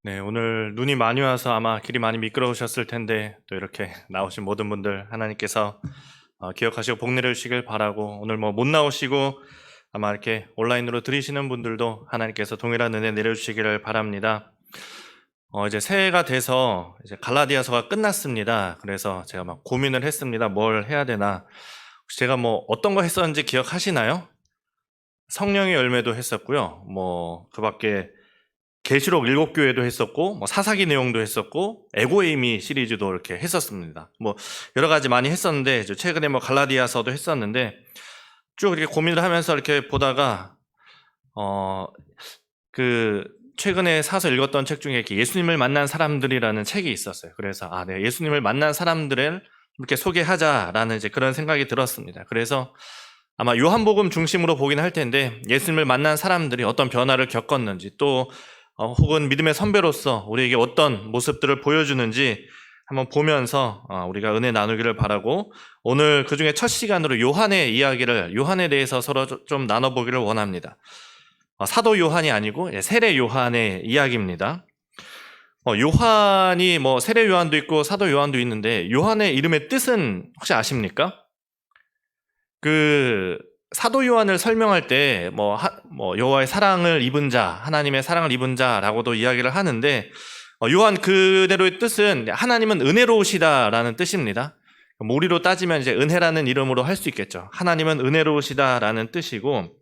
네, 오늘 눈이 많이 와서 아마 길이 많이 미끄러우셨을 텐데 또 이렇게 나오신 모든 분들 하나님께서 기억하시고 복 내려주시길 바라고, 오늘 뭐 못 나오시고 아마 이렇게 온라인으로 들으시는 분들도 하나님께서 동일한 은혜 내려주시기를 바랍니다. 이제 새해가 돼서 이제 갈라디아서가 끝났습니다. 그래서 제가 막 고민을 했습니다. 뭘 해야 되나. 혹시 제가 뭐 어떤 거 했었는지 기억하시나요? 성령의 열매도 했었고요. 뭐 그 밖에 계시록 7교회도 했었고, 뭐 사사기 내용도 했었고, 에고에이미 시리즈도 이렇게 했었습니다. 뭐 여러 가지 많이 했었는데, 최근에 뭐 갈라디아서도 했었는데, 쭉 이렇게 고민을 하면서 이렇게 보다가 최근에 사서 읽었던 책 중에 이렇게 예수님을 만난 사람들이라는 책이 있었어요. 그래서 네, 예수님을 만난 사람들을 이렇게 소개하자라는 이제 그런 생각이 들었습니다. 그래서 아마 요한복음 중심으로 보긴 할 텐데, 예수님을 만난 사람들이 어떤 변화를 겪었는지, 또 혹은 믿음의 선배로서 우리에게 어떤 모습들을 보여주는지 한번 보면서 우리가 은혜 나누기를 바라고, 오늘 그 중에 첫 시간으로 요한에 대해서 서로 좀 나눠보기를 원합니다. 사도 요한이 아니고 세례 요한의 이야기입니다. 요한이 뭐 세례 요한도 있고 사도 요한도 있는데, 요한의 이름의 뜻은 혹시 아십니까? 사도 요한을 설명할 때 여호와의 사랑을 입은 자, 하나님의 사랑을 입은 자라고도 이야기를 하는데, 요한 그대로의 뜻은 하나님은 은혜로우시다라는 뜻입니다. 우리로 따지면 이제 은혜라는 이름으로 할 수 있겠죠. 하나님은 은혜로우시다라는 뜻이고,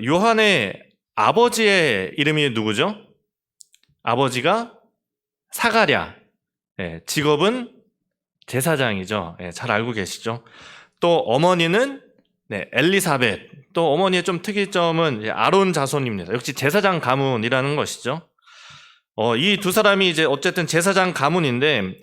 요한의 아버지의 이름이 누구죠? 아버지가 사가랴, 직업은 제사장이죠. 잘 알고 계시죠? 또 어머니는 엘리사벳. 또 어머니의 좀 특이점은 아론 자손입니다. 역시 제사장 가문이라는 것이죠. 이 두 사람이 이제 어쨌든 제사장 가문인데,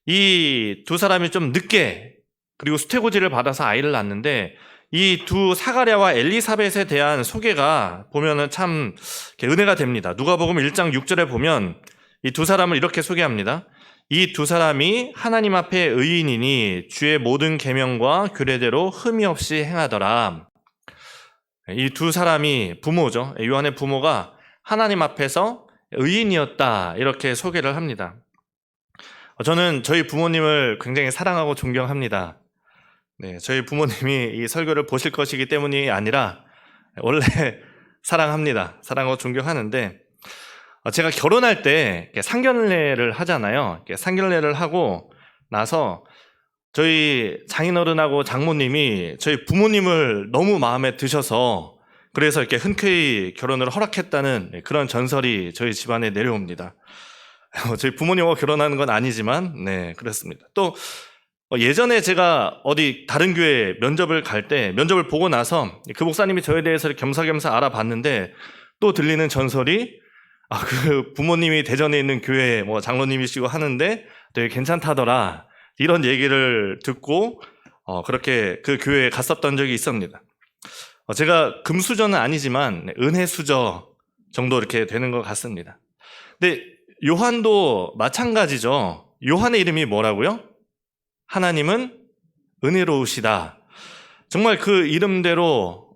이 두 사람이 좀 늦게 그리고 수태고지를 받아서 아이를 낳는데, 이 두 사가랴와 엘리사벳에 대한 소개가 보면은 참 은혜가 됩니다. 누가복음 1장 6절에 보면 이 두 사람을 이렇게 소개합니다. 이 두 사람이 하나님 앞에 의인이니 주의 모든 계명과 규례대로 흠이 없이 행하더라. 이 두 사람이 부모죠. 요한의 부모가 하나님 앞에서 의인이었다, 이렇게 소개를 합니다. 저는 저희 부모님을 굉장히 사랑하고 존경합니다. 저희 부모님이 이 설교를 보실 것이기 때문이 아니라 원래 사랑합니다. 사랑하고 존경하는데, 제가 결혼할 때 상견례를 하잖아요. 상견례를 하고 나서 저희 장인어른하고 장모님이 저희 부모님을 너무 마음에 드셔서, 그래서 이렇게 흔쾌히 결혼을 허락했다는 그런 전설이 저희 집안에 내려옵니다. 저희 부모님하고 결혼하는 건 아니지만, 그렇습니다. 또 예전에 제가 어디 다른 교회 면접을 갈 때, 면접을 보고 나서 그 목사님이 저에 대해서 겸사겸사 알아봤는데, 또 들리는 전설이 그 부모님이 대전에 있는 교회 장로님이시고 하는데 되게 괜찮다더라, 이런 얘기를 듣고 그렇게 그 교회에 갔었던 적이 있습니다. 제가 금수저는 아니지만 은혜수저 정도 이렇게 되는 것 같습니다. 근데 요한도 마찬가지죠. 요한의 이름이 뭐라고요? 하나님은 은혜로우시다. 정말 그 이름대로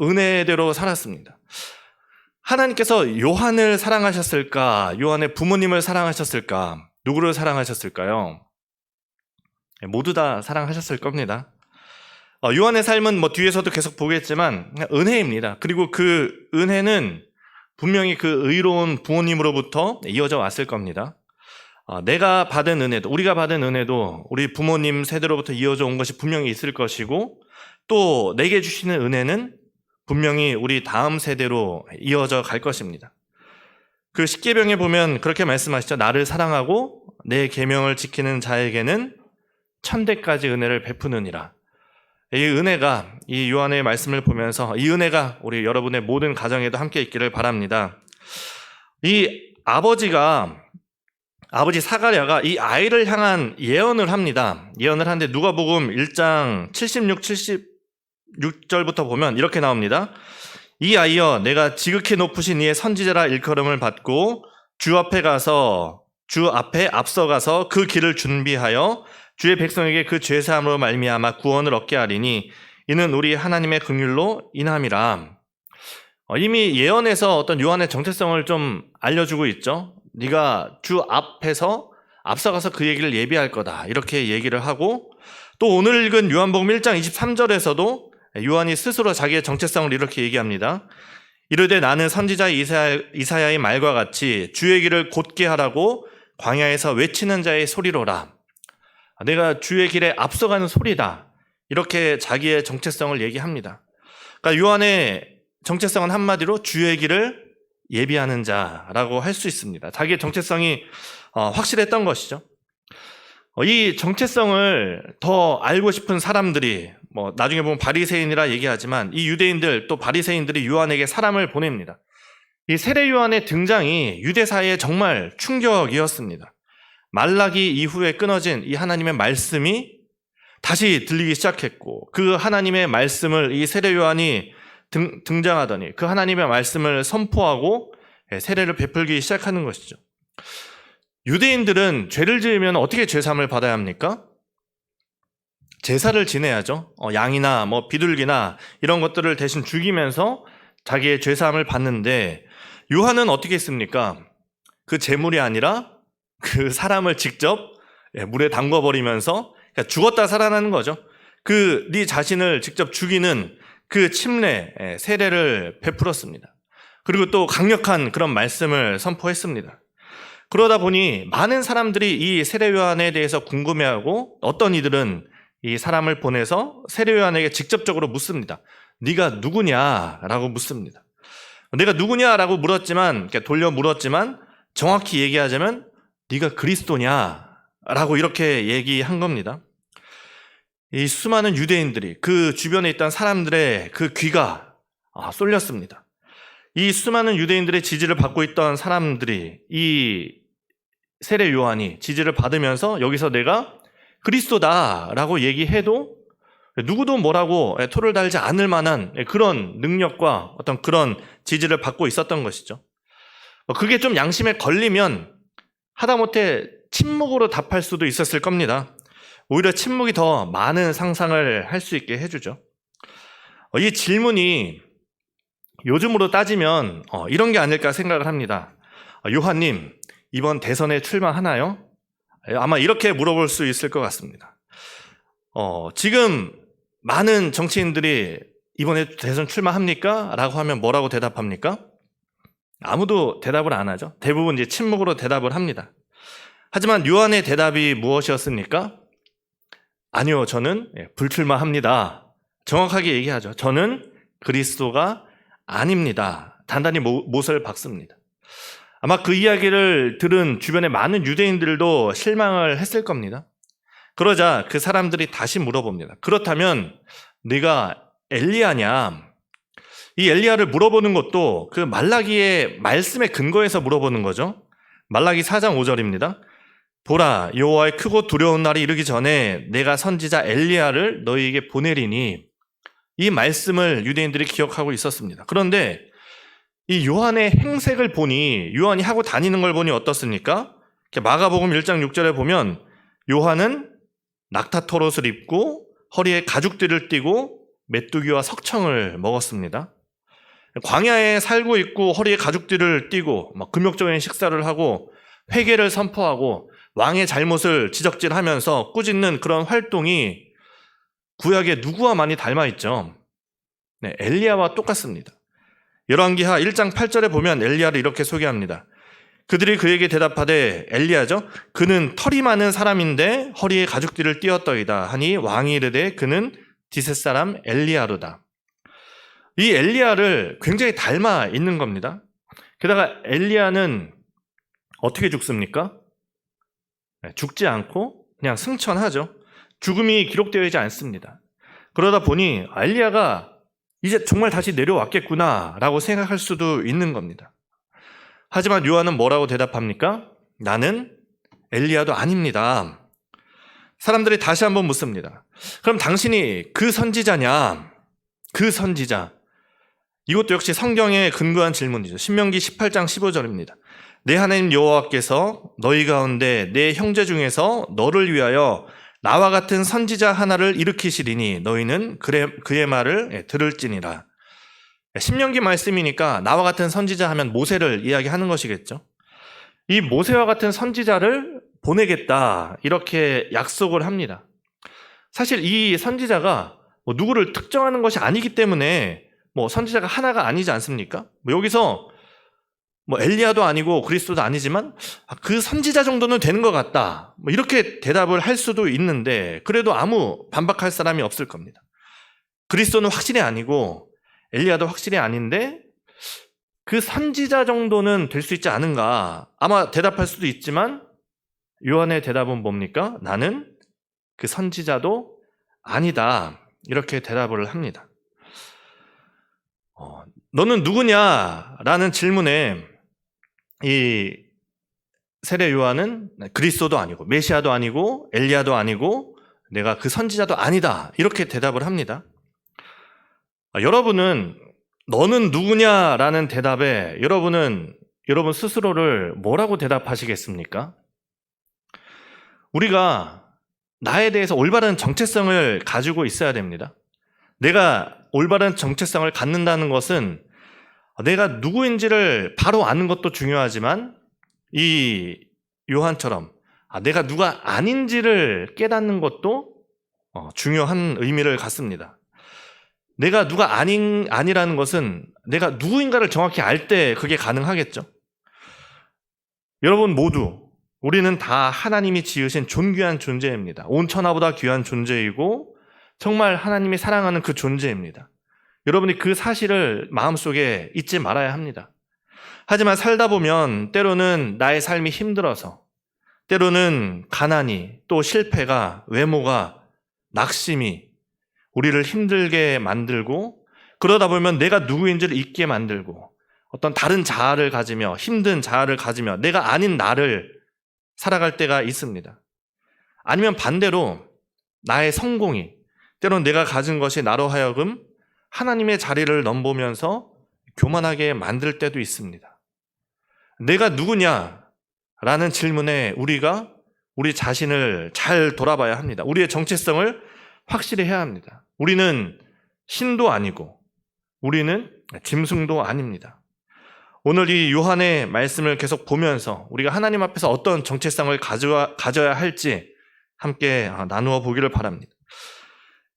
은혜대로 살았습니다. 하나님께서 요한을 사랑하셨을까? 요한의 부모님을 사랑하셨을까? 누구를 사랑하셨을까요? 모두 다 사랑하셨을 겁니다. 요한의 삶은 뒤에서도 계속 보겠지만 은혜입니다. 그리고 그 은혜는 분명히 그 의로운 부모님으로부터 이어져 왔을 겁니다. 내가 받은 은혜도, 우리가 받은 은혜도 우리 부모님 세대로부터 이어져 온 것이 분명히 있을 것이고, 또 내게 주시는 은혜는 분명히 우리 다음 세대로 이어져 갈 것입니다. 그 십계명에 보면 그렇게 말씀하시죠. 나를 사랑하고 내 계명을 지키는 자에게는 천대까지 은혜를 베푸느니라. 이 은혜가, 이 요한의 말씀을 보면서 이 은혜가 우리 여러분의 모든 가정에도 함께 있기를 바랍니다. 이 아버지 사가랴가 이 아이를 향한 예언을 합니다. 예언을 하는데 누가복음 1장 76, 76절부터 보면 이렇게 나옵니다. 이 아이여, 내가 지극히 높으신 이의 선지자라 일컬음을 받고 주 앞에 앞서가서 그 길을 준비하여 주의 백성에게 그 죄사함으로 말미암아 구원을 얻게 하리니 이는 우리 하나님의 긍휼로 인함이라. 이미 예언에서 어떤 요한의 정체성을 좀 알려주고 있죠. 네가 주 앞에서 앞서가서 그 얘기를 예비할 거다, 이렇게 얘기를 하고, 또 오늘 읽은 요한복음 1장 23절에서도 요한이 스스로 자기의 정체성을 이렇게 얘기합니다. 이르되 나는 선지자 이사야의 말과 같이 주의 길을 곧게 하라고 광야에서 외치는 자의 소리로라. 내가 주의 길에 앞서가는 소리다, 이렇게 자기의 정체성을 얘기합니다. 그러니까 요한의 정체성은 한마디로 주의 길을 예비하는 자라고 할 수 있습니다. 자기의 정체성이 확실했던 것이죠. 이 정체성을 더 알고 싶은 사람들이, 나중에 보면 바리새인이라 얘기하지만, 이 유대인들 또 바리새인들이 요한에게 사람을 보냅니다. 이 세례 요한의 등장이 유대사회에 정말 충격이었습니다. 말라기 이후에 끊어진 이 하나님의 말씀이 다시 들리기 시작했고, 그 하나님의 말씀을 이 세례 요한이 등장하더니 그 하나님의 말씀을 선포하고 세례를 베풀기 시작하는 것이죠. 유대인들은 죄를 지으면 어떻게 죄사함을 받아야 합니까? 제사를 지내야죠. 양이나 비둘기나 이런 것들을 대신 죽이면서 자기의 죄사함을 받는데, 요한은 어떻게 했습니까? 그 제물이 아니라 그 사람을 직접 물에 담궈버리면서, 그러니까 죽었다 살아나는 거죠. 네 자신을 직접 죽이는 그 침례, 세례를 베풀었습니다. 그리고 또 강력한 그런 말씀을 선포했습니다. 그러다 보니 많은 사람들이 이 세례 요한에 대해서 궁금해하고, 어떤 이들은 이 사람을 보내서 세례 요한에게 직접적으로 묻습니다. 네가 누구냐라고 묻습니다. 내가 누구냐라고 물었지만, 돌려 물었지만, 정확히 얘기하자면 네가 그리스도냐라고 이렇게 얘기한 겁니다. 이 수많은 유대인들이, 그 주변에 있던 사람들의 그 귀가 쏠렸습니다. 이 수많은 유대인들의 지지를 받고 있던 사람들이 이 세례 요한이 지지를 받으면서 여기서 내가 그리스도다라고 얘기해도 누구도 뭐라고 토를 달지 않을 만한 그런 능력과 어떤 그런 지지를 받고 있었던 것이죠. 그게 좀 양심에 걸리면 하다못해 침묵으로 답할 수도 있었을 겁니다. 오히려 침묵이 더 많은 상상을 할 수 있게 해주죠. 이 질문이 요즘으로 따지면 이런 게 아닐까 생각을 합니다. 요한님, 이번 대선에 출마하나요? 아마 이렇게 물어볼 수 있을 것 같습니다. 지금 많은 정치인들이 이번에 대선 출마합니까? 라고 하면 뭐라고 대답합니까? 아무도 대답을 안 하죠. 대부분 이제 침묵으로 대답을 합니다. 하지만 요한의 대답이 무엇이었습니까? 아니요, 저는 불출마합니다. 정확하게 얘기하죠. 저는 그리스도가 아닙니다. 단단히 못을 박습니다. 아마 그 이야기를 들은 주변의 많은 유대인들도 실망을 했을 겁니다. 그러자 그 사람들이 다시 물어봅니다. 그렇다면 네가 엘리야냐? 이 엘리야를 물어보는 것도 그 말라기의 말씀에 근거해서 물어보는 거죠. 말라기 4장 5절입니다. 보라, 여호와의 크고 두려운 날이 이르기 전에 내가 선지자 엘리야를 너희에게 보내리니, 이 말씀을 유대인들이 기억하고 있었습니다. 그런데 이 요한의 행색을 보니, 요한이 하고 다니는 걸 보니 어떻습니까? 마가복음 1장 6절에 보면 요한은 낙타토롯을 입고 허리에 가죽띠를 띠고 메뚜기와 석청을 먹었습니다. 광야에 살고 있고 허리에 가죽띠를 띠고 금욕적인 식사를 하고 회개를 선포하고 왕의 잘못을 지적질하면서 꾸짖는 그런 활동이 구약의 누구와 많이 닮아있죠. 엘리야와 똑같습니다. 열왕기하 1장 8절에 보면 엘리야를 이렇게 소개합니다. 그들이 그에게 대답하되, 엘리야죠, 그는 털이 많은 사람인데 허리에 가죽띠를 띄었더이다 하니 왕이 이르되 그는 디셋 사람 엘리야로다. 이 엘리야를 굉장히 닮아 있는 겁니다. 게다가 엘리야는 어떻게 죽습니까? 죽지 않고 그냥 승천하죠. 죽음이 기록되어 있지 않습니다. 그러다 보니 엘리야가 이제 정말 다시 내려왔겠구나라고 생각할 수도 있는 겁니다. 하지만 요한은 뭐라고 대답합니까? 나는 엘리야도 아닙니다. 사람들이 다시 한번 묻습니다. 그럼 당신이 그 선지자냐? 그 선지자. 이것도 역시 성경에 근거한 질문이죠. 신명기 18장 15절입니다. 내 하나님 여호와께서 너희 가운데 내 형제 중에서 너를 위하여 나와 같은 선지자 하나를 일으키시리니 너희는 그의 말을 들을지니라. 신명기 말씀이니까 나와 같은 선지자 하면 모세를 이야기하는 것이겠죠. 이 모세와 같은 선지자를 보내겠다 이렇게 약속을 합니다. 사실 이 선지자가 누구를 특정하는 것이 아니기 때문에 선지자가 하나가 아니지 않습니까? 여기서 엘리야도 아니고 그리스도도 아니지만 그 선지자 정도는 되는 것 같다, 이렇게 대답을 할 수도 있는데 그래도 아무 반박할 사람이 없을 겁니다. 그리스도는 확실히 아니고 엘리야도 확실히 아닌데 그 선지자 정도는 될 수 있지 않은가, 아마 대답할 수도 있지만 요한의 대답은 뭡니까? 나는 그 선지자도 아니다, 이렇게 대답을 합니다. 너는 누구냐라는 질문에 이 세례 요한은 그리스도도 아니고 메시아도 아니고 엘리야도 아니고 내가 그 선지자도 아니다, 이렇게 대답을 합니다. 여러분은 너는 누구냐라는 대답에 여러분 스스로를 뭐라고 대답하시겠습니까? 우리가 나에 대해서 올바른 정체성을 가지고 있어야 됩니다. 내가 올바른 정체성을 갖는다는 것은 내가 누구인지를 바로 아는 것도 중요하지만 이 요한처럼 내가 누가 아닌지를 깨닫는 것도 중요한 의미를 갖습니다. 내가 누가 아니라는 것은 내가 누구인가를 정확히 알 때 그게 가능하겠죠. 여러분 모두, 우리는 다 하나님이 지으신 존귀한 존재입니다. 온 천하보다 귀한 존재이고 정말 하나님이 사랑하는 그 존재입니다. 여러분이 그 사실을 마음속에 잊지 말아야 합니다. 하지만 살다 보면 때로는 나의 삶이 힘들어서, 때로는 가난이, 또 실패가, 외모가, 낙심이 우리를 힘들게 만들고, 그러다 보면 내가 누구인지를 잊게 만들고 어떤 다른 자아를 가지며, 힘든 자아를 가지며 내가 아닌 나를 살아갈 때가 있습니다. 아니면 반대로 나의 성공이, 때로는 내가 가진 것이 나로 하여금 하나님의 자리를 넘보면서 교만하게 만들 때도 있습니다. 내가 누구냐라는 질문에 우리가 우리 자신을 잘 돌아봐야 합니다. 우리의 정체성을 확실히 해야 합니다. 우리는 신도 아니고 우리는 짐승도 아닙니다. 오늘 이 요한의 말씀을 계속 보면서 우리가 하나님 앞에서 어떤 정체성을 가져야 할지 함께 나누어 보기를 바랍니다.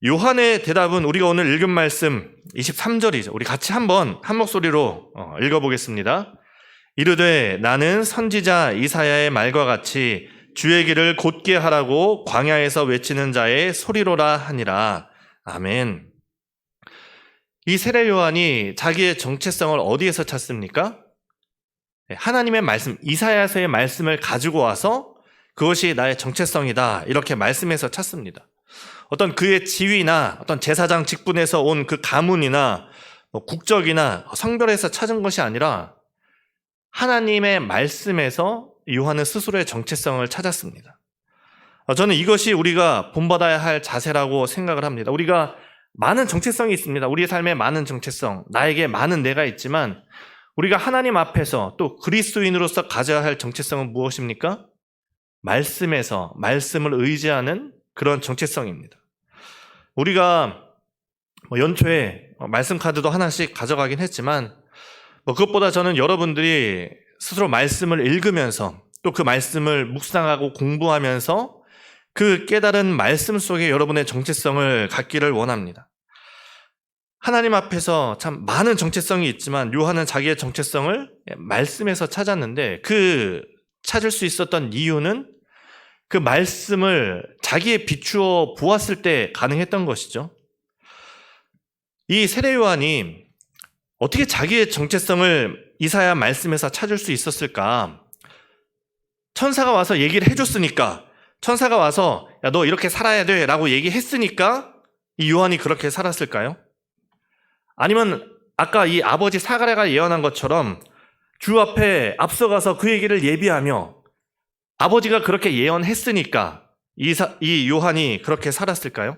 요한의 대답은 우리가 오늘 읽은 말씀 23절이죠. 우리 같이 한번 한 목소리로 읽어보겠습니다. 이르되 나는 선지자 이사야의 말과 같이 주의 길을 곧게 하라고 광야에서 외치는 자의 소리로라 하니라. 아멘. 이 세례 요한이 자기의 정체성을 어디에서 찾습니까? 하나님의 말씀, 이사야서의 말씀을 가지고 와서 그것이 나의 정체성이다, 이렇게 말씀해서 찾습니다. 어떤 그의 지위나 어떤 제사장 직분에서 온 그 가문이나 국적이나 성별에서 찾은 것이 아니라 하나님의 말씀에서 요한은 스스로의 정체성을 찾았습니다. 저는 이것이 우리가 본받아야 할 자세라고 생각을 합니다. 우리가 많은 정체성이 있습니다. 우리의 삶에 많은 정체성, 나에게 많은 내가 있지만 우리가 하나님 앞에서 또 그리스도인으로서 가져야 할 정체성은 무엇입니까? 말씀에서, 말씀을 의지하는 그런 정체성입니다. 우리가 연초에 말씀 카드도 하나씩 가져가긴 했지만 그것보다 저는 여러분들이 스스로 말씀을 읽으면서 또 그 말씀을 묵상하고 공부하면서 그 깨달은 말씀 속에 여러분의 정체성을 갖기를 원합니다. 하나님 앞에서 참 많은 정체성이 있지만 요한은 자기의 정체성을 말씀에서 찾았는데 그 찾을 수 있었던 이유는 그 말씀을 자기에 비추어 보았을 때 가능했던 것이죠. 이 세례 요한이 어떻게 자기의 정체성을 이사야 말씀에서 찾을 수 있었을까? 천사가 와서 얘기를 해줬으니까, 천사가 와서 야, 너 이렇게 살아야 돼 라고 얘기했으니까 이 요한이 그렇게 살았을까요? 아니면 아까 이 아버지 사가랴가 예언한 것처럼 주 앞에 앞서가서 그 얘기를 예비하며 아버지가 그렇게 예언했으니까 이 요한이 그렇게 살았을까요?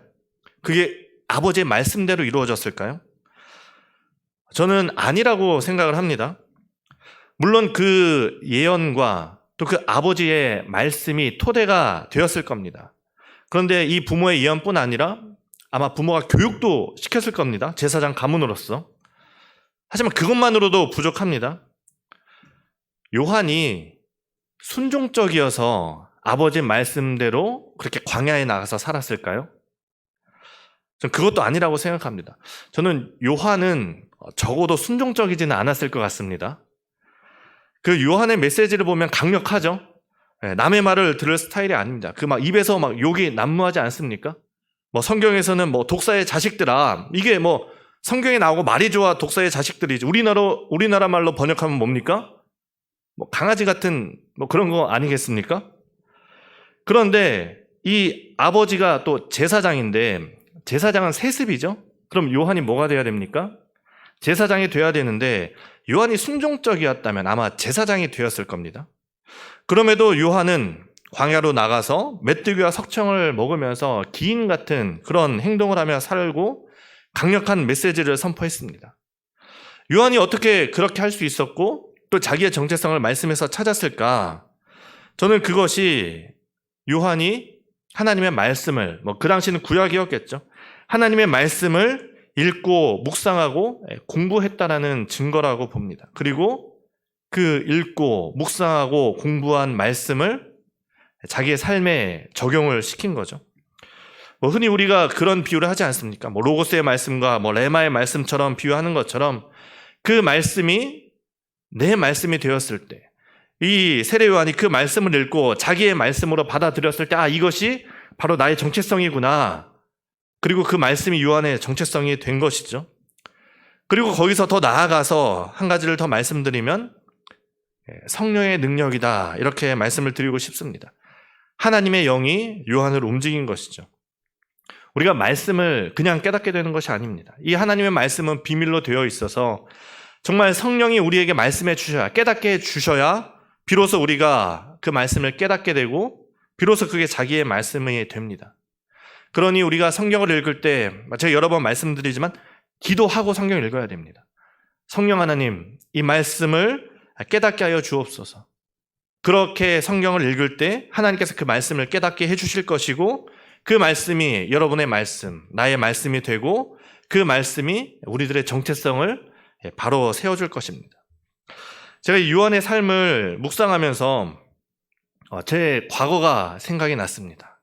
그게 아버지의 말씀대로 이루어졌을까요? 저는 아니라고 생각을 합니다. 물론 그 예언과 또 그 아버지의 말씀이 토대가 되었을 겁니다. 그런데 이 부모의 예언뿐 아니라 아마 부모가 교육도 시켰을 겁니다. 제사장 가문으로서. 하지만 그것만으로도 부족합니다. 요한이 순종적이어서 아버지 말씀대로 그렇게 광야에 나가서 살았을까요? 저는 그것도 아니라고 생각합니다. 저는 요한은 적어도 순종적이지는 않았을 것 같습니다. 그 요한의 메시지를 보면 강력하죠. 남의 말을 들을 스타일이 아닙니다. 그 막 입에서 막 욕이 난무하지 않습니까? 뭐 성경에서는 뭐 독사의 자식들아, 이게 뭐 성경에 나오고 말이 좋아 독사의 자식들이지. 우리나라 말로 번역하면 뭡니까? 뭐 강아지 같은 뭐 그런 거 아니겠습니까? 그런데 이 아버지가 또 제사장인데, 제사장은 세습이죠. 그럼 요한이 뭐가 돼야 됩니까? 제사장이 돼야 되는데 요한이 순종적이었다면 아마 제사장이 되었을 겁니다. 그럼에도 요한은 광야로 나가서 메뚜기와 석청을 먹으면서 기인 같은 그런 행동을 하며 살고 강력한 메시지를 선포했습니다. 요한이 어떻게 그렇게 할 수 있었고 또 자기의 정체성을 말씀에서 찾았을까? 저는 그것이 요한이 하나님의 말씀을, 그 당시는 구약이었겠죠. 하나님의 말씀을 읽고 묵상하고 공부했다라는 증거라고 봅니다. 그리고 그 읽고 묵상하고 공부한 말씀을 자기의 삶에 적용을 시킨 거죠. 흔히 우리가 그런 비유를 하지 않습니까? 로고스의 말씀과 레마의 말씀처럼 비유하는 것처럼 그 말씀이 내 말씀이 되었을 때, 이 세례 요한이 그 말씀을 읽고 자기의 말씀으로 받아들였을 때, 이것이 바로 나의 정체성이구나. 그리고 그 말씀이 요한의 정체성이 된 것이죠. 그리고 거기서 더 나아가서 한 가지를 더 말씀드리면 성령의 능력이다, 이렇게 말씀을 드리고 싶습니다. 하나님의 영이 요한을 움직인 것이죠. 우리가 말씀을 그냥 깨닫게 되는 것이 아닙니다. 이 하나님의 말씀은 비밀로 되어 있어서 정말 성령이 우리에게 말씀해 주셔야, 깨닫게 해주셔야 비로소 우리가 그 말씀을 깨닫게 되고 비로소 그게 자기의 말씀이 됩니다. 그러니 우리가 성경을 읽을 때, 제가 여러 번 말씀드리지만 기도하고 성경을 읽어야 됩니다. 성령 하나님, 이 말씀을 깨닫게 하여 주옵소서. 그렇게 성경을 읽을 때 하나님께서 그 말씀을 깨닫게 해주실 것이고, 그 말씀이 여러분의 말씀, 나의 말씀이 되고 그 말씀이 우리들의 정체성을 바로 세워줄 것입니다. 제가 요한의 삶을 묵상하면서 제 과거가 생각이 났습니다.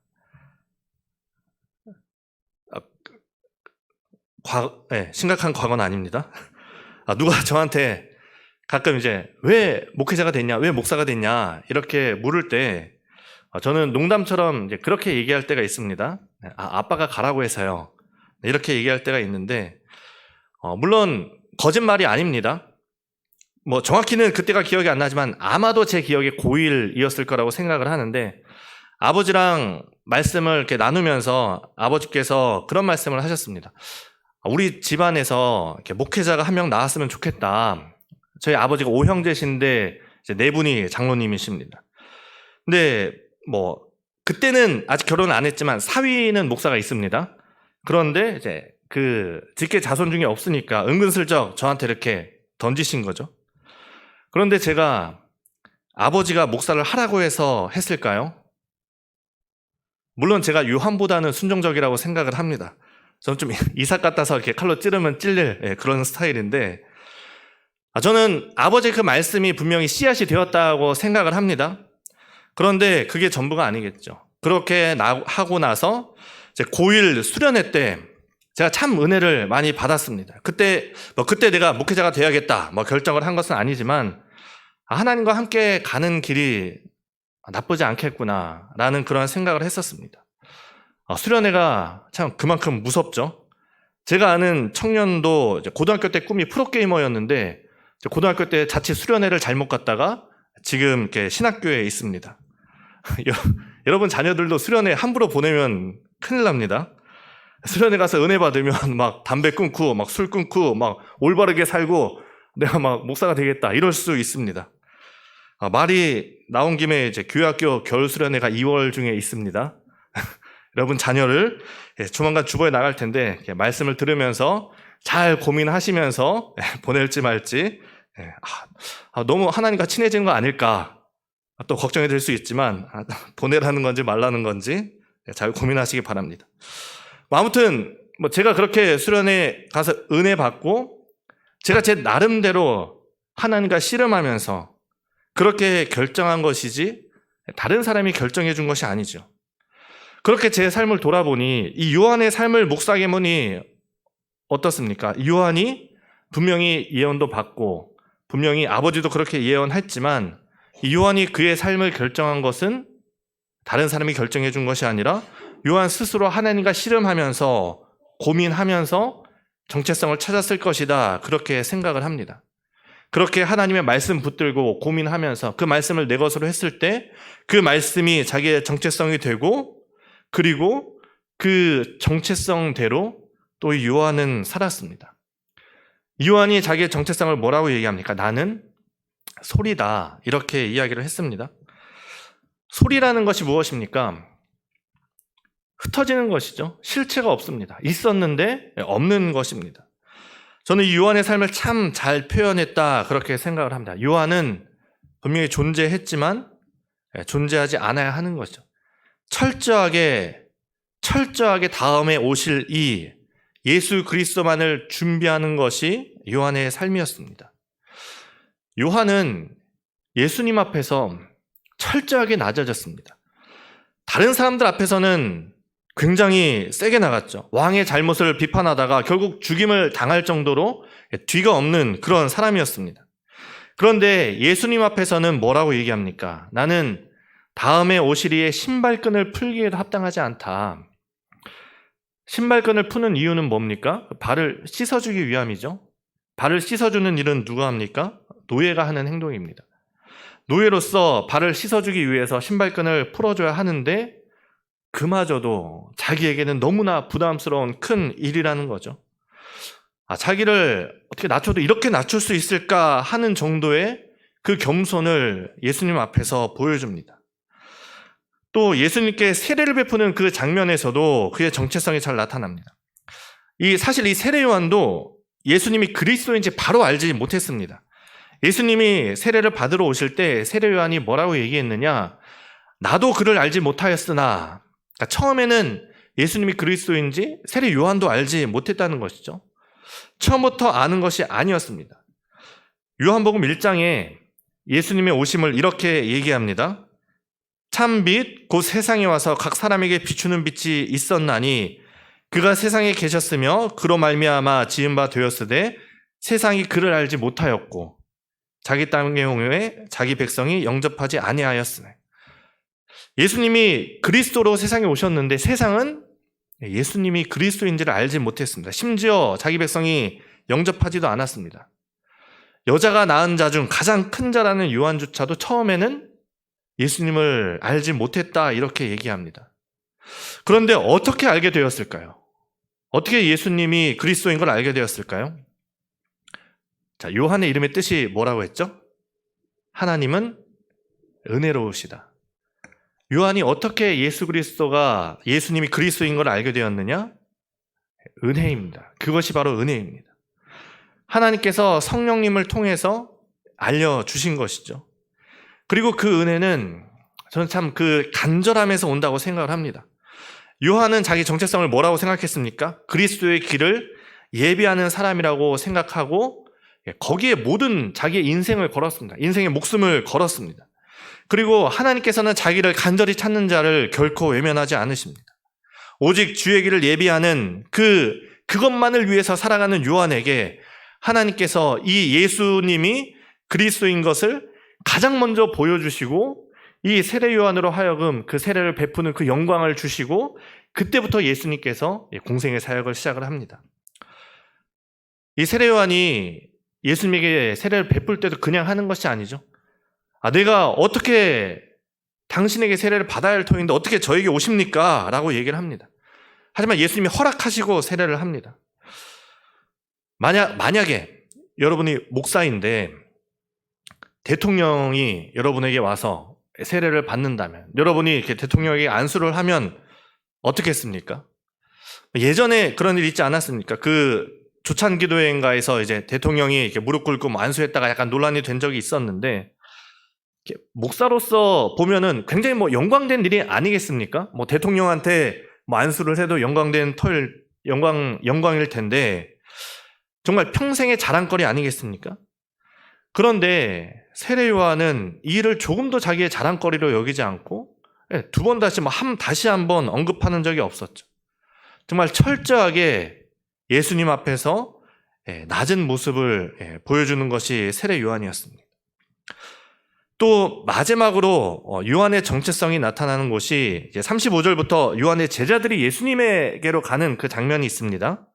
심각한 과거는 아닙니다. 누가 저한테 가끔 이제 왜 목회자가 됐냐, 왜 목사가 됐냐 이렇게 물을 때 저는 농담처럼 이제 그렇게 얘기할 때가 있습니다. 아빠가 가라고 해서요. 이렇게 얘기할 때가 있는데, 물론 거짓말이 아닙니다. 정확히는 그때가 기억이 안 나지만 아마도 제 기억에 고1이었을 거라고 생각을 하는데, 아버지랑 말씀을 이렇게 나누면서 아버지께서 그런 말씀을 하셨습니다. 우리 집안에서 이렇게 목회자가 한 명 나왔으면 좋겠다. 저희 아버지가 5형제신데 이제 4분이 장로님이십니다. 근데 그때는 아직 결혼을 안 했지만 사위는 목사가 있습니다. 그런데 이제 그 직계 자손 중에 없으니까 은근슬쩍 저한테 이렇게 던지신 거죠. 그런데 제가 아버지가 목사를 하라고 해서 했을까요? 물론 제가 요한보다는 순종적이라고 생각을 합니다. 저는 좀 이삭 같아서 이렇게 칼로 찌르면 찔릴 그런 스타일인데, 저는 아버지의 그 말씀이 분명히 씨앗이 되었다고 생각을 합니다. 그런데 그게 전부가 아니겠죠. 그렇게 하고 나서 이제 고1 수련회 때 제가 참 은혜를 많이 받았습니다. 그때 내가 목회자가 돼야겠다 결정을 한 것은 아니지만, 하나님과 함께 가는 길이 나쁘지 않겠구나라는 그런 생각을 했었습니다. 수련회가 참 그만큼 무섭죠. 제가 아는 청년도 고등학교 때 꿈이 프로게이머였는데 고등학교 때 자칫 수련회를 잘못 갔다가 지금 이렇게 신학교에 있습니다. 여러분 자녀들도 수련회 함부로 보내면 큰일 납니다. 수련회 가서 은혜 받으면 담배 끊고 술 끊고 올바르게 살고 내가 목사가 되겠다 이럴 수 있습니다. 말이 나온 김에 이제 교회학교 겨울 수련회가 2월 중에 있습니다. 여러분 자녀를 조만간 주보에 나갈 텐데 말씀을 들으면서 잘 고민하시면서 보낼지 말지, 너무 하나님과 친해지는 거 아닐까 또 걱정이 될 수 있지만 보내라는 건지 말라는 건지 잘 고민하시기 바랍니다. 아무튼 제가 그렇게 수련회 가서 은혜 받고 제가 제 나름대로 하나님과 씨름하면서 그렇게 결정한 것이지 다른 사람이 결정해 준 것이 아니죠. 그렇게 제 삶을 돌아보니 이 요한의 삶을 묵상해 보니 어떻습니까? 요한이 분명히 예언도 받고 분명히 아버지도 그렇게 예언했지만 이 요한이 그의 삶을 결정한 것은 다른 사람이 결정해 준 것이 아니라 요한 스스로 하나님과 씨름하면서 고민하면서 정체성을 찾았을 것이다. 그렇게 생각을 합니다. 그렇게 하나님의 말씀 붙들고 고민하면서 그 말씀을 내 것으로 했을 때 그 말씀이 자기의 정체성이 되고 그리고 그 정체성대로 또 요한은 살았습니다. 요한이 자기의 정체성을 뭐라고 얘기합니까? 나는 소리다. 이렇게 이야기를 했습니다. 소리라는 것이 무엇입니까? 흩어지는 것이죠. 실체가 없습니다. 있었는데 없는 것입니다. 저는 이 요한의 삶을 참 잘 표현했다 그렇게 생각을 합니다. 요한은 분명히 존재했지만 존재하지 않아야 하는 것이죠. 철저하게 다음에 오실 이 예수 그리스도만을 준비하는 것이 요한의 삶이었습니다. 요한은 예수님 앞에서 철저하게 낮아졌습니다. 다른 사람들 앞에서는 굉장히 세게 나갔죠. 왕의 잘못을 비판하다가 결국 죽임을 당할 정도로 뒤가 없는 그런 사람이었습니다. 그런데 예수님 앞에서는 뭐라고 얘기합니까? 나는 다음에 오실 이의 신발끈을 풀기에도 합당하지 않다. 신발끈을 푸는 이유는 뭡니까? 발을 씻어주기 위함이죠. 발을 씻어주는 일은 누가 합니까? 노예가 하는 행동입니다. 노예로서 발을 씻어주기 위해서 신발끈을 풀어줘야 하는데 그마저도 자기에게는 너무나 부담스러운 큰 일이라는 거죠. 자기를 어떻게 낮춰도 이렇게 낮출 수 있을까 하는 정도의 그 겸손을 예수님 앞에서 보여줍니다. 또 예수님께 세례를 베푸는 그 장면에서도 그의 정체성이 잘 나타납니다. 사실 이 세례 요한도 예수님이 그리스도인지 바로 알지 못했습니다. 예수님이 세례를 받으러 오실 때 세례 요한이 뭐라고 얘기했느냐? 나도 그를 알지 못하였으나, 그러니까 처음에는 예수님이 그리스도인지 세례 요한도 알지 못했다는 것이죠. 처음부터 아는 것이 아니었습니다. 요한복음 1장에 예수님의 오심을 이렇게 얘기합니다. 참 빛 곧 세상에 와서 각 사람에게 비추는 빛이 있었나니 그가 세상에 계셨으며 그로 말미암아 지은 바 되었으되 세상이 그를 알지 못하였고 자기 땅의 홍해 자기 백성이 영접하지 아니하였으네. 예수님이 그리스도로 세상에 오셨는데 세상은 예수님이 그리스도인지를 알지 못했습니다. 심지어 자기 백성이 영접하지도 않았습니다. 여자가 낳은 자 중 가장 큰 자라는 요한조차도 처음에는 예수님을 알지 못했다 이렇게 얘기합니다. 그런데 어떻게 알게 되었을까요? 어떻게 예수님이 그리스도인 걸 알게 되었을까요? 자, 요한의 이름의 뜻이 뭐라고 했죠? 하나님은 은혜로우시다. 요한이 어떻게 예수님이 그리스도인 걸 알게 되었느냐? 은혜입니다. 그것이 바로 은혜입니다. 하나님께서 성령님을 통해서 알려주신 것이죠. 그리고 그 은혜는 저는 참 그 간절함에서 온다고 생각을 합니다. 요한은 자기 정체성을 뭐라고 생각했습니까? 그리스도의 길을 예비하는 사람이라고 생각하고 거기에 모든 자기의 인생을 걸었습니다. 인생의 목숨을 걸었습니다. 그리고 하나님께서는 자기를 간절히 찾는 자를 결코 외면하지 않으십니다. 오직 주의 길을 예비하는 그것만을 위해서 살아가는 요한에게 하나님께서 이 예수님이 그리스도인 것을 가장 먼저 보여주시고 이 세례 요한으로 하여금 그 세례를 베푸는 그 영광을 주시고 그때부터 예수님께서 공생의 사역을 시작을 합니다. 이 세례 요한이 예수님에게 세례를 베풀 때도 그냥 하는 것이 아니죠. 내가 어떻게 당신에게 세례를 받아야 할 터인데 어떻게 저에게 오십니까? 라고 얘기를 합니다. 하지만 예수님이 허락하시고 세례를 합니다. 만약에 여러분이 목사인데 대통령이 여러분에게 와서 세례를 받는다면 여러분이 이렇게 대통령에게 안수를 하면 어떻게 했습니까? 예전에 그런 일 있지 않았습니까? 그 조찬기도회인가에서 이제 대통령이 이렇게 무릎 꿇고 안수했다가 약간 논란이 된 적이 있었는데 목사로서 보면은 굉장히 영광된 일이 아니겠습니까? 대통령한테 안수를 해도 영광일 텐데 정말 평생의 자랑거리 아니겠습니까? 그런데 세례 요한은 이 일을 조금도 자기의 자랑거리로 여기지 않고 두 번 다시 다시 한번 언급하는 적이 없었죠. 정말 철저하게 예수님 앞에서 낮은 모습을 보여주는 것이 세례 요한이었습니다. 또 마지막으로 요한의 정체성이 나타나는 곳이 35절부터 요한의 제자들이 예수님에게로 가는 그 장면이 있습니다.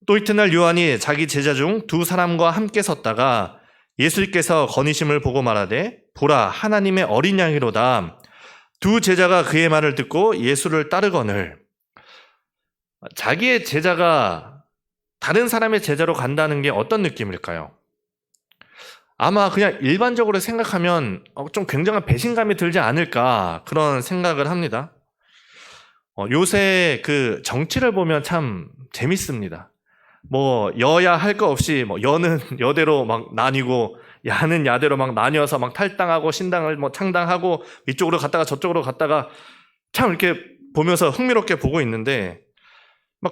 또 이튿날 요한이 자기 제자 중 두 사람과 함께 섰다가 예수께서 거니심을 보고 말하되 보라 하나님의 어린 양이로다. 두 제자가 그의 말을 듣고 예수를 따르거늘. 자기의 제자가 다른 사람의 제자로 간다는 게 어떤 느낌일까요? 아마 그냥 일반적으로 생각하면 좀 굉장한 배신감이 들지 않을까 그런 생각을 합니다. 요새 그 정치를 보면 참 재밌습니다. 여야 할 거 없이 여는 여대로 막 나뉘고 야는 야대로 막 나뉘어서 막 탈당하고 신당을 창당하고 이쪽으로 갔다가 저쪽으로 갔다가 참 이렇게 보면서 흥미롭게 보고 있는데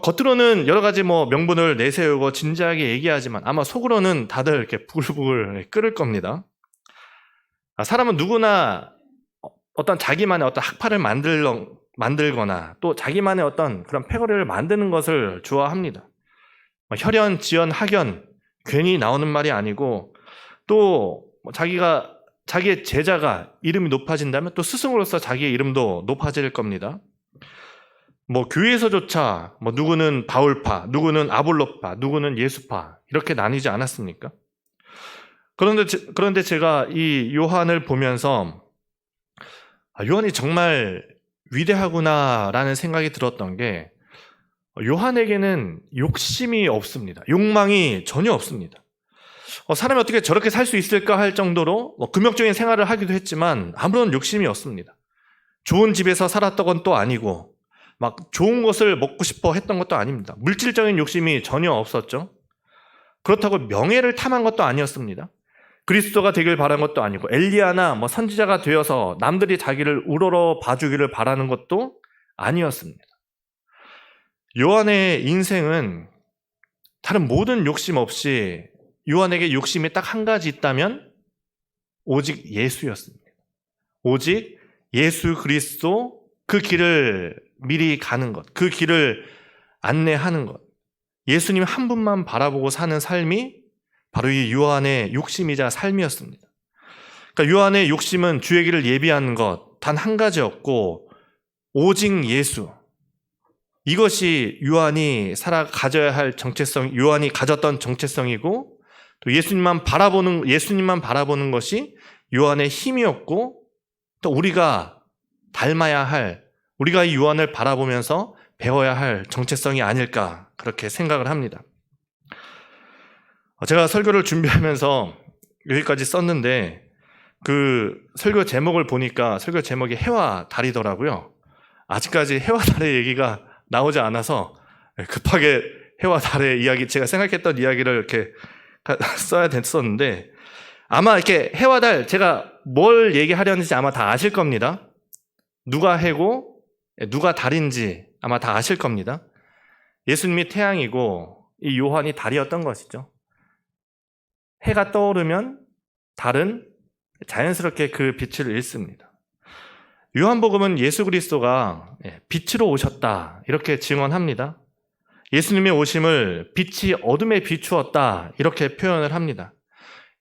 겉으로는 여러 가지 명분을 내세우고 진지하게 얘기하지만 아마 속으로는 다들 이렇게 부글부글 끓을 겁니다. 사람은 누구나 어떤 자기만의 어떤 학파를 만들거나 또 자기만의 어떤 그런 패거리를 만드는 것을 좋아합니다. 혈연, 지연, 학연 괜히 나오는 말이 아니고 또 자기의 제자가 이름이 높아진다면 또 스승으로서 자기의 이름도 높아질 겁니다. 교회에서조차 누구는 바울파, 누구는 아볼로파, 누구는 예수파 이렇게 나뉘지 않았습니까? 그런데 제가 이 요한을 보면서 요한이 정말 위대하구나라는 생각이 들었던 게 요한에게는 욕심이 없습니다. 욕망이 전혀 없습니다. 사람이 어떻게 저렇게 살 수 있을까 할 정도로 금욕적인 생활을 하기도 했지만 아무런 욕심이 없습니다. 좋은 집에서 살았던 건 또 아니고 좋은 것을 먹고 싶어 했던 것도 아닙니다. 물질적인 욕심이 전혀 없었죠. 그렇다고 명예를 탐한 것도 아니었습니다. 그리스도가 되길 바란 것도 아니고 엘리야나 선지자가 되어서 남들이 자기를 우러러 봐주기를 바라는 것도 아니었습니다. 요한의 인생은 다른 모든 욕심 없이 요한에게 욕심이 딱 한 가지 있다면 오직 예수였습니다. 오직 예수 그리스도 그 길을 미리 가는 것, 그 길을 안내하는 것, 예수님 한 분만 바라보고 사는 삶이 바로 이 요한의 욕심이자 삶이었습니다. 그러니까 요한의 욕심은 주의 길을 예비하는 것 단 한 가지였고 오직 예수, 이것이 요한이 가져야 할 정체성, 요한이 가졌던 정체성이고 또 예수님만 바라보는 것이 요한의 힘이었고 또 우리가 닮아야 할, 우리가 이 요한을 바라보면서 배워야 할 정체성이 아닐까 그렇게 생각을 합니다. 제가 설교를 준비하면서 여기까지 썼는데 그 설교 제목을 보니까 설교 제목이 해와 달이더라고요. 아직까지 해와 달의 얘기가 나오지 않아서 급하게 해와 달의 이야기, 제가 생각했던 이야기를 이렇게 써야 됐었는데 아마 이렇게 해와 달 제가 뭘 얘기하려는지 아마 다 아실 겁니다. 누가 해고 누가 달인지 아마 다 아실 겁니다. 예수님이 태양이고 이 요한이 달이었던 것이죠. 해가 떠오르면 달은 자연스럽게 그 빛을 잃습니다. 요한복음은 예수 그리스도가 빛으로 오셨다 이렇게 증언합니다. 예수님의 오심을 빛이 어둠에 비추었다 이렇게 표현을 합니다.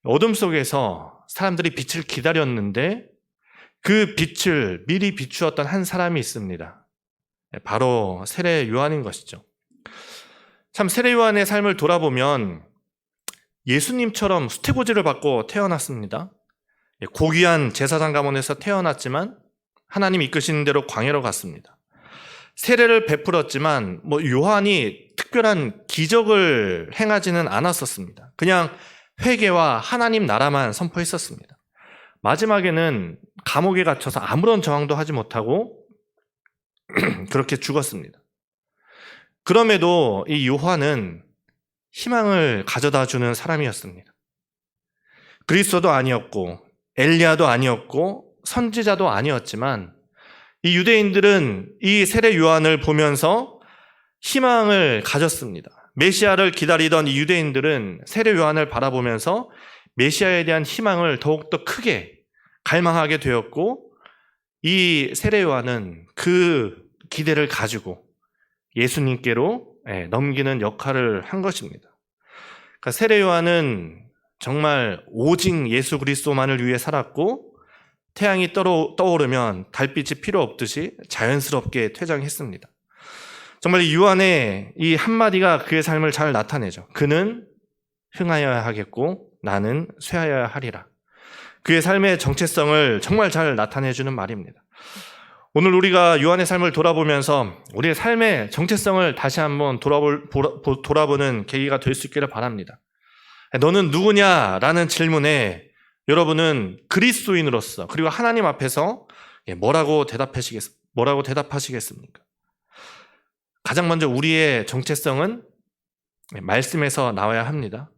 어둠 속에서 사람들이 빛을 기다렸는데 그 빛을 미리 비추었던 한 사람이 있습니다. 바로 세례 요한인 것이죠. 참 세례 요한의 삶을 돌아보면 예수님처럼 수태고지를 받고 태어났습니다. 고귀한 제사장 가문에서 태어났지만 하나님 이끄시는 대로 광야로 갔습니다. 세례를 베풀었지만 요한이 특별한 기적을 행하지는 않았었습니다. 그냥 회개와 하나님 나라만 선포했었습니다. 마지막에는 감옥에 갇혀서 아무런 저항도 하지 못하고 그렇게 죽었습니다. 그럼에도 이 요한은 희망을 가져다 주는 사람이었습니다. 그리스도도 아니었고 엘리야도 아니었고 선지자도 아니었지만 이 유대인들은 이 세례 요한을 보면서 희망을 가졌습니다. 메시아를 기다리던 이 유대인들은 세례 요한을 바라보면서 메시아에 대한 희망을 더욱더 크게 갈망하게 되었고, 이 세례 요한은 그 기대를 가지고 예수님께로 넘기는 역할을 한 것입니다. 그러니까 세례 요한은 정말 오직 예수 그리스도만을 위해 살았고, 태양이 떠오르면 달빛이 필요 없듯이 자연스럽게 퇴장했습니다. 정말 이 요한의 이 한마디가 그의 삶을 잘 나타내죠. 그는 흥하여야 하겠고 나는 쇠하여야 하리라. 그의 삶의 정체성을 정말 잘 나타내주는 말입니다. 오늘 우리가 요한의 삶을 돌아보면서 우리의 삶의 정체성을 다시 한번 돌아보는 계기가 될 수 있기를 바랍니다. 너는 누구냐라는 질문에 여러분은 그리스도인으로서 그리고 하나님 앞에서 뭐라고 대답하시겠습니까? 가장 먼저 우리의 정체성은 말씀에서 나와야 합니다.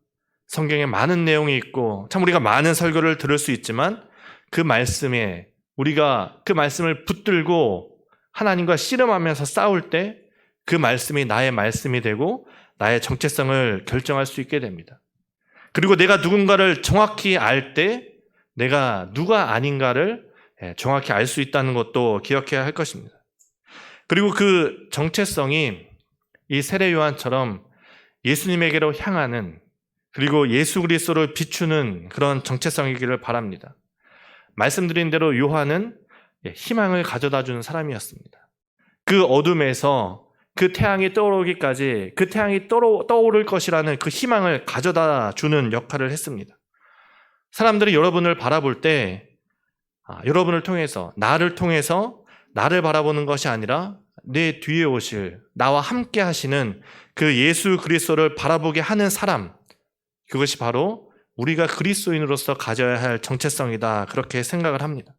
성경에 많은 내용이 있고 참 우리가 많은 설교를 들을 수 있지만 그 말씀에 우리가 그 말씀을 붙들고 하나님과 씨름하면서 싸울 때 그 말씀이 나의 말씀이 되고 나의 정체성을 결정할 수 있게 됩니다. 그리고 내가 누군가를 정확히 알 때 내가 누가 아닌가를 정확히 알 수 있다는 것도 기억해야 할 것입니다. 그리고 그 정체성이 이 세례 요한처럼 예수님에게로 향하는, 그리고 예수 그리스도를 비추는 그런 정체성이기를 바랍니다. 말씀드린 대로 요한은 희망을 가져다 주는 사람이었습니다. 그 어둠에서 그 태양이 떠오르기까지 그 태양이 떠오를 것이라는 그 희망을 가져다 주는 역할을 했습니다. 사람들이 여러분을 바라볼 때 여러분을 통해서, 나를 통해서 나를 바라보는 것이 아니라 내 뒤에 오실, 나와 함께 하시는 그 예수 그리스도를 바라보게 하는 사람, 그것이 바로 우리가 그리스도인으로서 가져야 할 정체성이다, 그렇게 생각을 합니다.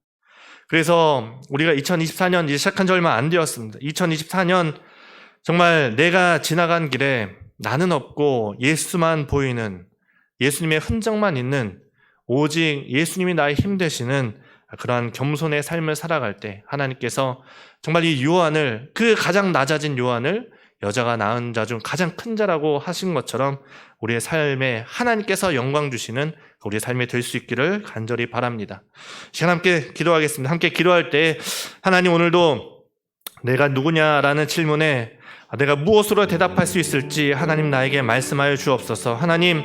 그래서 우리가 2024년 이제 시작한 지 얼마 안 되었습니다. 2024년 정말 내가 지나간 길에 나는 없고 예수만 보이는, 예수님의 흔적만 있는, 오직 예수님이 나의 힘 되시는 그러한 겸손의 삶을 살아갈 때 하나님께서 정말 이 요한을, 그 가장 낮아진 요한을 여자가 낳은 자 중 가장 큰 자라고 하신 것처럼 우리의 삶에 하나님께서 영광 주시는 우리의 삶이 될 수 있기를 간절히 바랍니다. 시간 함께 기도하겠습니다. 함께 기도할 때 하나님, 오늘도 내가 누구냐라는 질문에 내가 무엇으로 대답할 수 있을지 하나님 나에게 말씀하여 주옵소서. 하나님,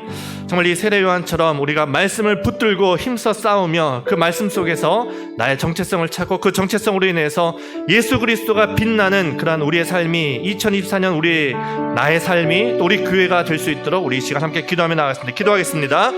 정말 이 세례 요한처럼 우리가 말씀을 붙들고 힘써 싸우며 그 말씀 속에서 나의 정체성을 찾고 그 정체성으로 인해서 예수 그리스도가 빛나는 그러한 우리의 삶이 2024년 나의 삶이 또 우리 교회가 될 수 있도록 우리 이 시간 함께 기도하며 나가겠습니다. 기도하겠습니다.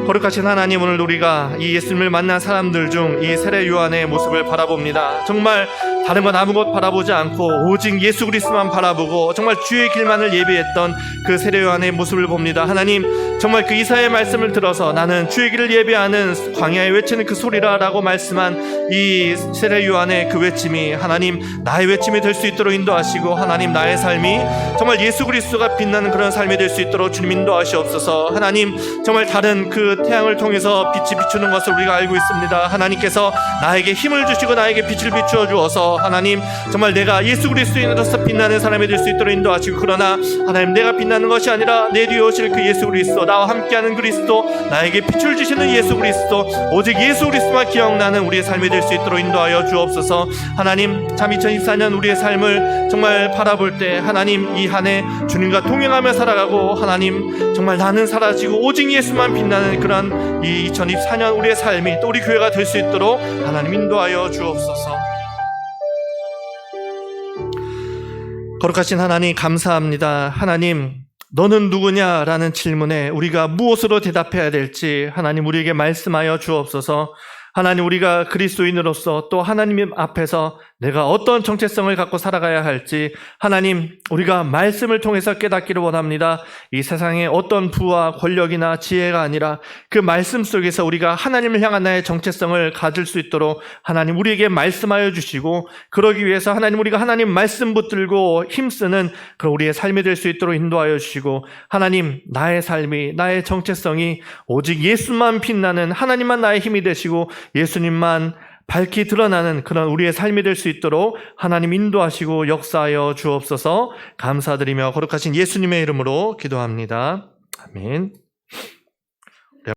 거룩하신 하나님, 오늘 우리가 이 예수님을 만난 사람들 중 이 세례 요한의 모습을 바라봅니다. 정말 다른 건 아무것 바라보지 않고 오직 예수 그리스도만 바라보고 정말 주의 길만을 예배했던 그 세례 요한의 모습을 봅니다. 하나님, 정말 그 이사야의 말씀을 들어서 나는 주의 길을 예배하는 광야에 외치는 그 소리라라고 말씀한 이 세례 요한의 그 외침이 하나님 나의 외침이 될 수 있도록 인도하시고, 하나님 나의 삶이 정말 예수 그리스도가 빛나는 그런 삶이 될 수 있도록 주님 인도하시옵소서. 하나님, 정말 다른 그 태양을 통해서 빛이 비추는 것을 우리가 알고 있습니다. 하나님께서 나에게 힘을 주시고 나에게 빛을 비추어 주어서 하나님, 정말 내가 예수 그리스도인으로서 빛나는 사람이 될 수 있도록 인도하시고, 그러나 하나님, 내가 빛나는 것이 아니라 내 뒤에 오실 그 예수 그리스도, 나와 함께하는 그리스도, 나에게 빛을 주시는 예수 그리스도, 오직 예수 그리스도만 기억나는 우리의 삶이 될 수 있도록 인도하여 주옵소서. 하나님, 참 2024년 우리의 삶을 정말 바라볼 때 하나님, 이 한 해 주님과 동행하며 살아가고 하나님, 정말 나는 사라지고 오직 예수만 빛나는 그런 이 2024년 우리의 삶이 또 우리 교회가 될 수 있도록 하나님 인도하여 주옵소서. 거룩하신 하나님, 감사합니다. 하나님, 너는 누구냐라는 질문에 우리가 무엇으로 대답해야 될지 하나님 우리에게 말씀하여 주옵소서. 하나님, 우리가 그리스도인으로서 또 하나님 앞에서 내가 어떤 정체성을 갖고 살아가야 할지 하나님, 우리가 말씀을 통해서 깨닫기를 원합니다. 이 세상에 어떤 부와 권력이나 지혜가 아니라 그 말씀 속에서 우리가 하나님을 향한 나의 정체성을 가질 수 있도록 하나님 우리에게 말씀하여 주시고, 그러기 위해서 하나님 우리가 하나님 말씀 붙들고 힘쓰는 그런 우리의 삶이 될 수 있도록 인도하여 주시고, 하나님 나의 삶이, 나의 정체성이 오직 예수만 빛나는, 하나님만 나의 힘이 되시고 예수님만 밝히 드러나는 그런 우리의 삶이 될 수 있도록 하나님 인도하시고 역사하여 주옵소서. 감사드리며 거룩하신 예수님의 이름으로 기도합니다. 아멘.